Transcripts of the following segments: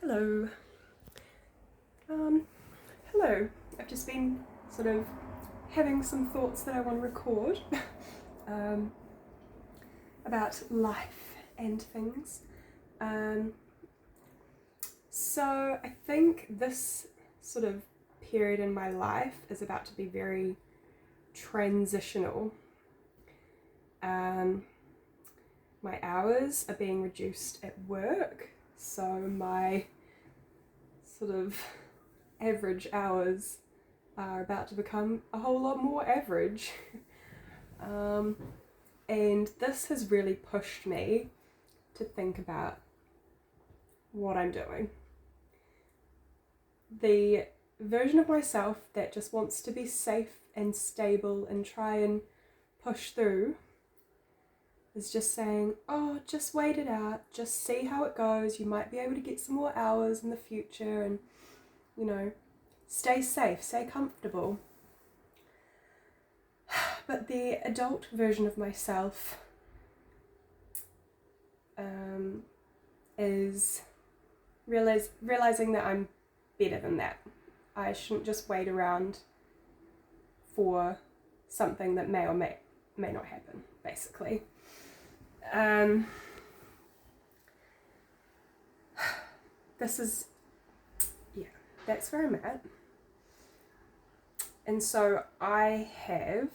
Hello. Um, Hello. I've just been sort of having some thoughts that I want to record um, about life and things. Um, so I think this sort of period in my life is about to be very transitional. Um, my hours are being reduced at work, so my sort of average hours are about to become a whole lot more average. um, and this has really pushed me to think about what I'm doing. The version of myself that just wants to be safe and stable and try and push through is just saying, oh, just wait it out, just see how it goes. You might be able to get some more hours in the future and, you know, stay safe, stay comfortable. But the adult version of myself is realizing that I'm better than that. I shouldn't just wait around for something that may or may not happen, basically. This is, yeah, that's where I'm at. And so I have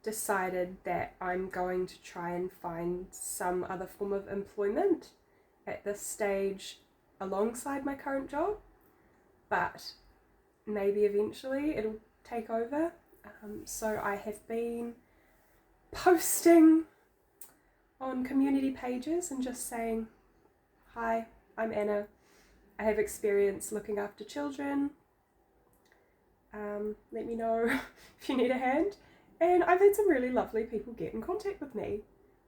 decided that I'm going to try and find some other form of employment at this stage alongside my current job, but maybe eventually it'll take over. So I have been posting on community pages and just saying, hi, I'm Anna. I have experience looking after children. Let me know if you need a hand. And I've had some really lovely people get in contact with me.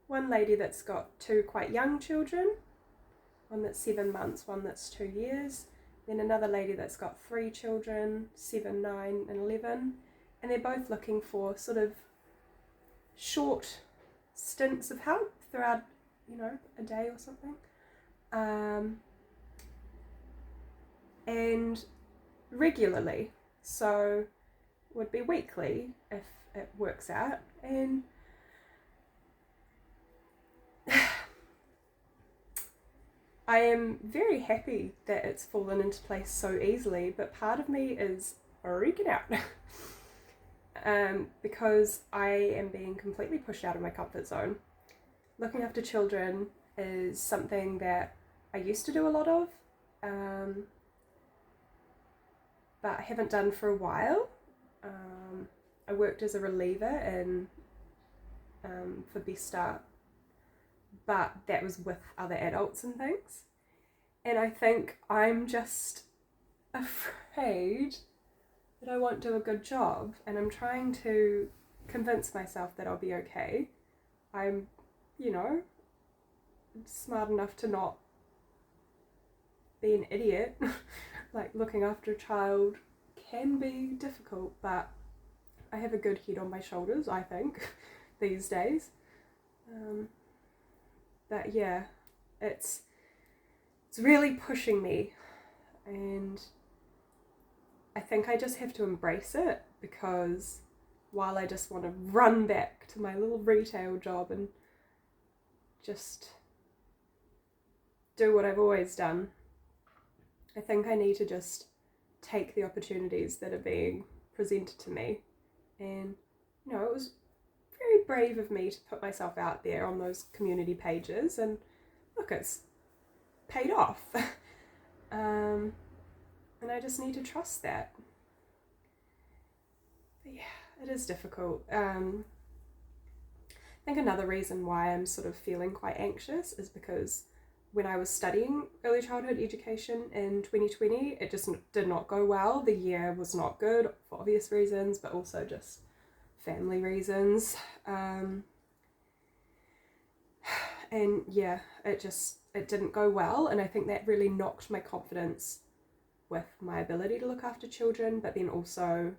One lady that's got two quite young children, one that's 7 months, one that's 2 years. Then another lady that's got 3 children, 7, 9 and 11. And they're both looking for sort of short stints of help throughout, a day or something. And regularly. So would be weekly if it works out. And I am very happy that it's fallen into place so easily, but part of me is freaking out. Because I am being completely pushed out of my comfort zone. Looking after children is something that I used to do a lot of, but I haven't done for a while. I worked as a reliever for Best Start, but that was with other adults and things. And I think I'm just afraid that I won't do a good job, and I'm trying to convince myself that I'll be okay. I'm, smart enough to not be an idiot. Like, looking after a child can be difficult, but I have a good head on my shoulders, I think, these days. But yeah, it's really pushing me, and I think I just have to embrace it, because while I just want to run back to my little retail job and just do what I've always done, I think I need to just take the opportunities that are being presented to me. And, it was very brave of me to put myself out there on those community pages, and look, it's paid off. And I just need to trust that. But yeah, it is difficult. I think another reason why I'm sort of feeling quite anxious is because when I was studying early childhood education in 2020, it just did not go well. The year was not good for obvious reasons, but also just family reasons. And yeah, it didn't go well, and I think that really knocked my confidence with my ability to look after children, but then also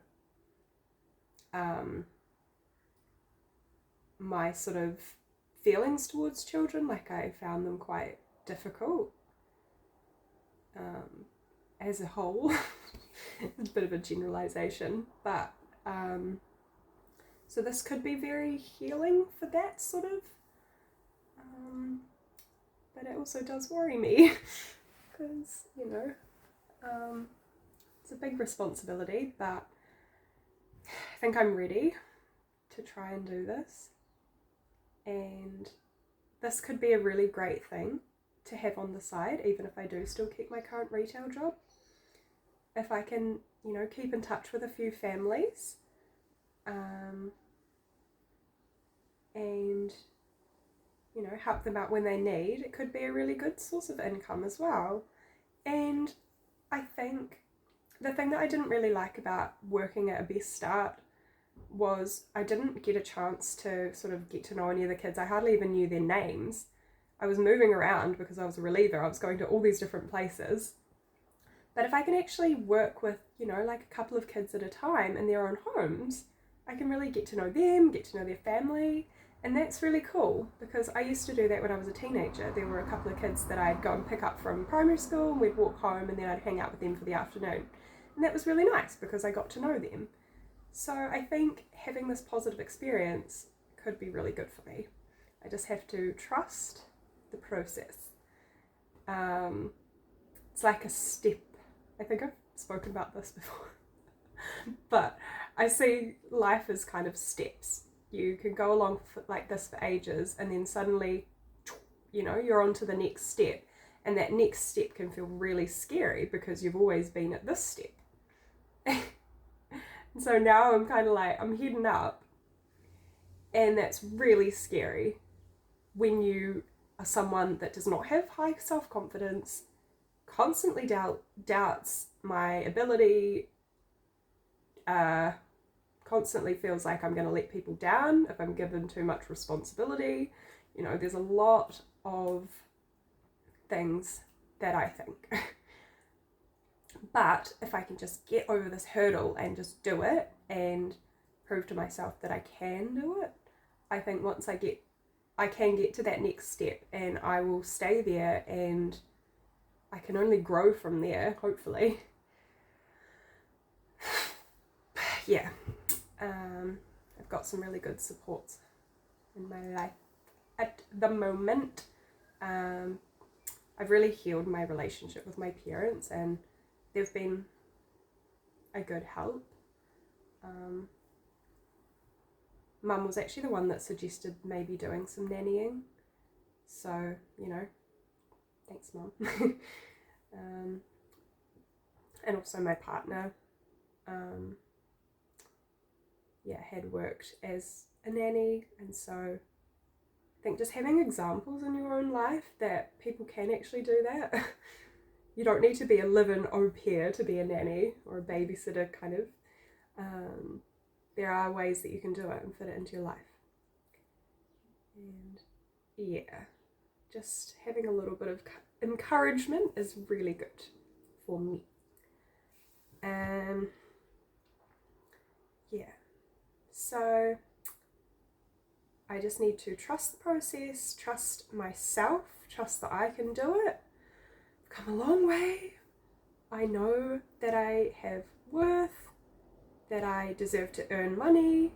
my sort of feelings towards children. Like, I found them quite difficult. as a whole. It's a bit of a generalization, but so this could be very healing for that sort of, but it also does worry me because, it's a big responsibility, but I think I'm ready to try and do this. And this could be a really great thing to have on the side, even if I do still keep my current retail job. If I can, keep in touch with a few families, and, help them out when they need, it could be a really good source of income as well. And I think the thing that I didn't really like about working at a Best Start was I didn't get a chance to sort of get to know any of the kids. I hardly even knew their names. I was moving around because I was a reliever. I was going to all these different places. But if I can actually work with, like a couple of kids at a time in their own homes, I can really get to know them, get to know their family. And that's really cool because I used to do that when I was a teenager. There were a couple of kids that I'd go and pick up from primary school, and we'd walk home and then I'd hang out with them for the afternoon. And that was really nice because I got to know them. So I think having this positive experience could be really good for me. I just have to trust the process. It's like a step. I think I've spoken about this before. But I see life as kind of steps. You can go along like this for ages and then suddenly, you're on to the next step. And that next step can feel really scary because you've always been at this step. So now I'm kind of like, I'm heading up. And that's really scary when you are someone that does not have high self-confidence, constantly doubts my ability, constantly feels like I'm going to let people down if I'm given too much responsibility. There's a lot of things that I think. But if I can just get over this hurdle and just do it and prove to myself that I can do it, I think once I can get to that next step and I will stay there and I can only grow from there, hopefully. Yeah. I've got some really good supports in my life at the moment. I've really healed my relationship with my parents and they've been a good help. Mum was actually the one that suggested maybe doing some nannying. So, thanks, Mum. And also my partner, had worked as a nanny, and so I think just having examples in your own life that people can actually do that. You don't need to be a live-in au pair to be a nanny or a babysitter kind of. There are ways that you can do it and fit it into your life. And just having a little bit of encouragement is really good for me. So I just need to trust the process, trust myself, trust that I can do it. I've come a long way. I know that I have worth, that I deserve to earn money,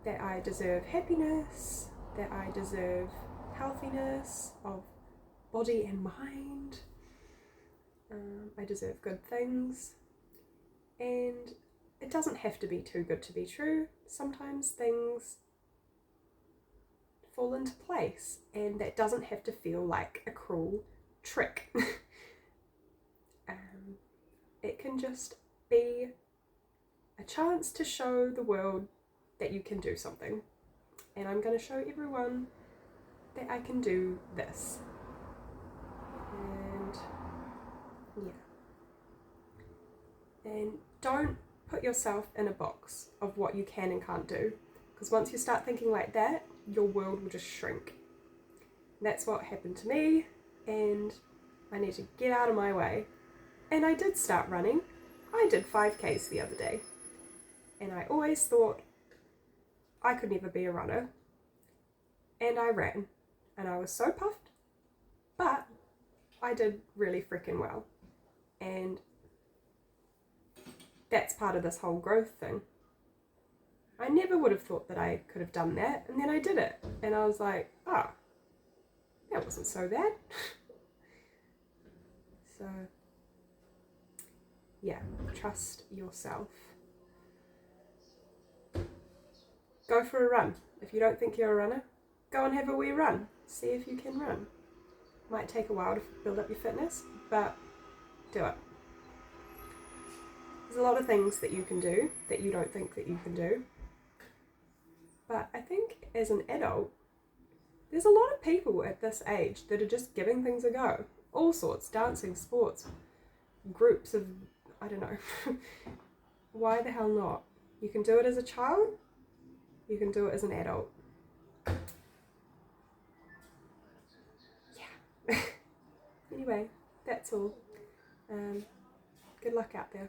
that I deserve happiness, that I deserve healthiness of body and mind. I deserve good things. And it doesn't have to be too good to be true. Sometimes things fall into place and that doesn't have to feel like a cruel trick. It can just be a chance to show the world that you can do something. And I'm going to show everyone that I can do this. And don't put yourself in a box of what you can and can't do, because once you start thinking like that, your world will just shrink. That's what happened to me, and I need to get out of my way. And I did start running. I did 5Ks the other day, and I always thought I could never be a runner, and I ran, and I was so puffed, but I did really freaking well. And that's part of this whole growth thing. I never would have thought that I could have done that, and then I did it, and I was like, oh, that wasn't so bad. So, yeah, trust yourself. Go for a run. If you don't think you're a runner, go and have a wee run. See if you can run. Might take a while to build up your fitness, but do it. There's a lot of things that you can do that you don't think that you can do. But I think as an adult, there's a lot of people at this age that are just giving things a go. All sorts, dancing, sports, groups of, I don't know. Why the hell not? You can do it as a child, you can do it as an adult. Yeah. Anyway, that's all. Good luck out there.